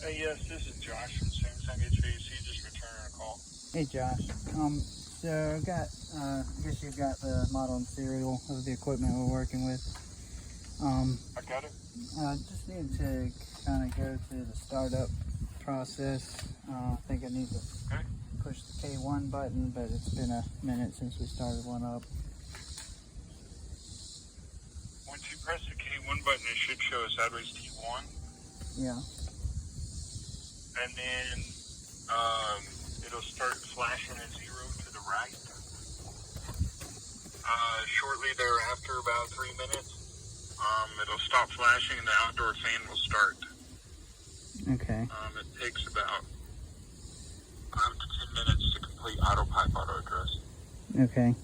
Yes, this is Josh from Samsung HVAC, just returning a call. Hey Josh. So I've got, I guess you've got the model and serial of the equipment we're working with. I got it. Just need to kind of go through the startup process. I think I need to Okay. push the K1 button, but it's been a minute since we started one up. Once you press the K1 button, it should show a sideways T1, Yeah. and then it'll start flashing a 0 to the right. Shortly thereafter, about 3 minutes, it'll stop flashing and the outdoor fan will start. Okay. It takes about 5 to 10 minutes to complete autopipe auto address. Okay.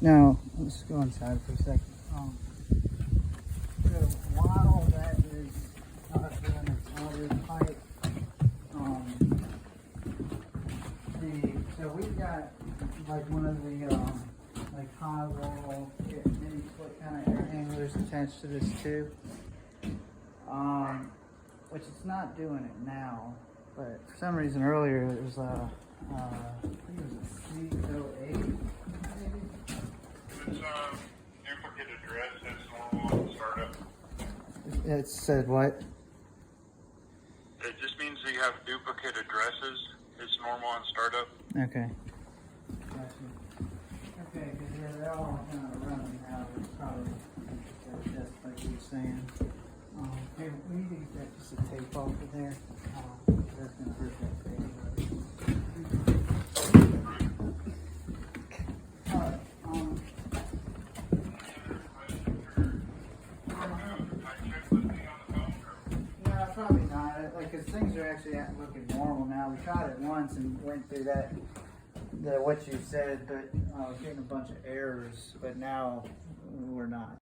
Now let's go inside for a second. So while that is not doing its auto pipe, so we've got like one of the like high roll mini split kind of air handlers attached to this too. Which it's not doing it now, but for some reason earlier it was I think it was a C08 maybe. It's duplicate address that's normal on startup. It said what? It just means that you have duplicate addresses. It's normal on startup. Okay. Gotcha. Okay, because yeah, they're all kind of running now. It's probably just like you were saying. Hey, we need to get that just a tape off of there. That's gonna hurt that page. Alright, no, probably not. Like, cause things are actually looking normal now. We tried it once and went through that, what you said, but I was getting a bunch of errors. But now we're not.